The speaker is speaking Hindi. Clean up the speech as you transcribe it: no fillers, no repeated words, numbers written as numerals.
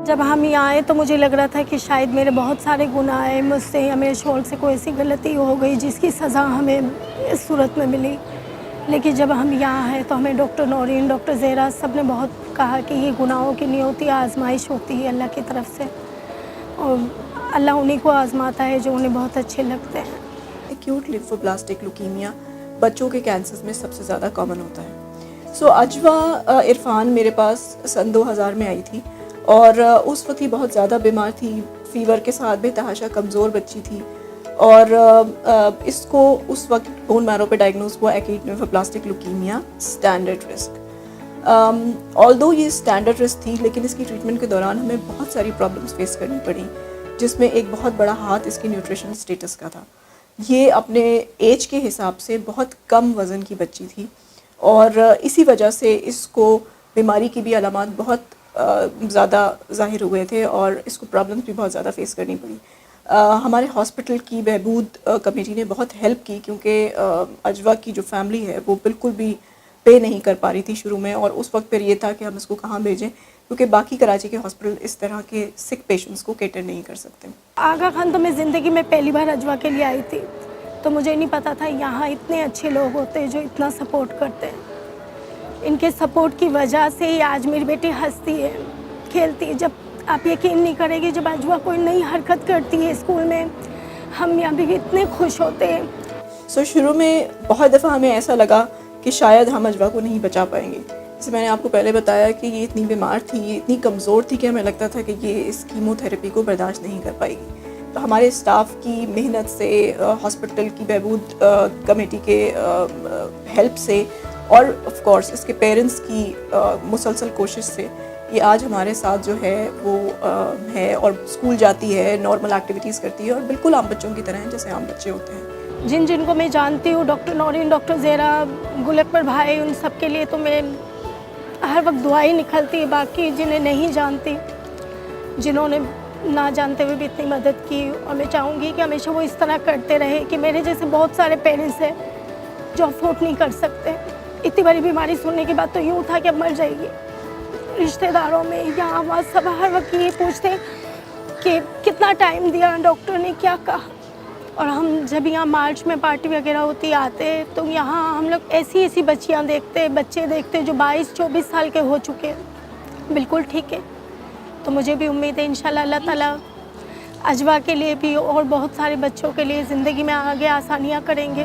जब हम यहाँ आए तो मुझे लग रहा था कि शायद मेरे बहुत सारे गुनाह हैं, मुझसे या मेरे शौहर से कोई ऐसी गलती हो गई जिसकी सज़ा हमें इस सूरत में मिली। लेकिन जब हम यहाँ आए तो हमें डॉक्टर नौरीन, डॉक्टर ज़ेरा सब ने बहुत कहा कि ये गुनाहों की नहीं होती, आजमाइश होती है अल्लाह की तरफ से, और अल्लाह उन्हीं को आजमाता है जो उन्हें बहुत अच्छे लगते हैं। एक्यूट लिम्फोब्लास्टिक ल्यूकीमिया बच्चों के कैंसर में सबसे ज़्यादा कॉमन होता है। सो अजवा इरफान मेरे पास सन 2000 में आई थी और उस वक्त ही बहुत ज़्यादा बीमार थी, फ़ीवर के साथ बेतहाशा कमज़ोर बच्ची थी और इसको उस वक्त बोन मैरो पे डायग्नोज हुआ acute lymphoblastic leukaemia standard risk. Although ये स्टैंडर्ड रिस्क थी, लेकिन इसकी ट्रीटमेंट के दौरान हमें बहुत सारी प्रॉब्लम्स फेस करनी पड़ी, जिसमें एक बहुत बड़ा हाथ इसकी न्यूट्रिशन स्टेटस का था। ये अपने एज के हिसाब से बहुत कम वज़न की बच्ची थी और इसी वजह से इसको बीमारी की भी अलामात बहुत ज़्यादा ज़ाहिर हुए थे और इसको प्रॉब्लम्स भी बहुत ज़्यादा फेस करनी पड़ी। हमारे हॉस्पिटल की बहबूद कमेटी ने बहुत हेल्प की, क्योंकि अजवा की जो फैमिली है वो बिल्कुल भी पे नहीं कर पा रही थी शुरू में, और उस वक्त फिर ये था कि हम इसको कहाँ भेजें, क्योंकि बाकी कराची के हॉस्पिटल इस तरह के सिक पेशेंट्स को कैटर नहीं कर सकते। आगा खान तो मैं ज़िंदगी में पहली बार अजवा के लिए आई थी, तो मुझे नहीं पता था यहाँ इतने अच्छे लोग होते हैं जो इतना सपोर्ट करते हैं। इनके सपोर्ट की वजह से ही आज मेरी बेटी हंसती है, खेलती है। जब आप यकीन नहीं करेंगे, जब अजवा कोई नई हरकत करती है स्कूल में, हम यहाँ भी इतने खुश होते हैं। सो शुरू में बहुत दफ़ा हमें ऐसा लगा कि शायद हम अजवा को नहीं बचा पाएंगे। जैसे मैंने आपको पहले बताया कि ये इतनी बीमार थी, ये इतनी कमज़ोर थी कि हमें लगता था कि ये इस कीमोथेरेपी को बर्दाश्त नहीं कर पाएगी। तो हमारे स्टाफ की मेहनत से, हॉस्पिटल की बहबूद कमेटी के हेल्प से और ऑफ कोर्स इसके पेरेंट्स की मुसलसल कोशिश से ये आज हमारे साथ जो है वो है और स्कूल जाती है, नॉर्मल एक्टिविटीज़ करती है और बिल्कुल आम बच्चों की तरह हैं जैसे आम बच्चे होते हैं। जिनको मैं जानती हूँ, डॉक्टर नौरीन, डॉक्टर ज़ेरा, गुल अकबर भाई, उन सब के लिए तो मैं हर वक्त दुआ ही निकलती है। बाकी जिन्हें नहीं जानती, जिन्होंने ना जानते हुए भी इतनी मदद की, और मैं चाहूँगी कि हमेशा वो इस तरह करते रहे कि मेरे जैसे बहुत सारे पेरेंट्स हैं जो अफोर्ड नहीं कर सकते। इतनी बड़ी बीमारी सुनने के बाद तो यूँ था कि अब मर जाएगी। रिश्तेदारों में यहाँ वहाँ सब हर वक्त ये पूछते कि कितना टाइम दिया, डॉक्टर ने क्या कहा। और हम जब यहाँ मार्च में पार्टी वगैरह होती आते, तो यहाँ हम लोग ऐसी ऐसी बच्चियाँ देखते, बच्चे देखते जो 22-24 साल के हो चुके हैं, बिल्कुल ठीक है। तो मुझे भी उम्मीद है इंशाल्लाह अल्लाह ताला अजवा के लिए भी और बहुत सारे बच्चों के लिए ज़िंदगी में आगे आसानियाँ करेंगे।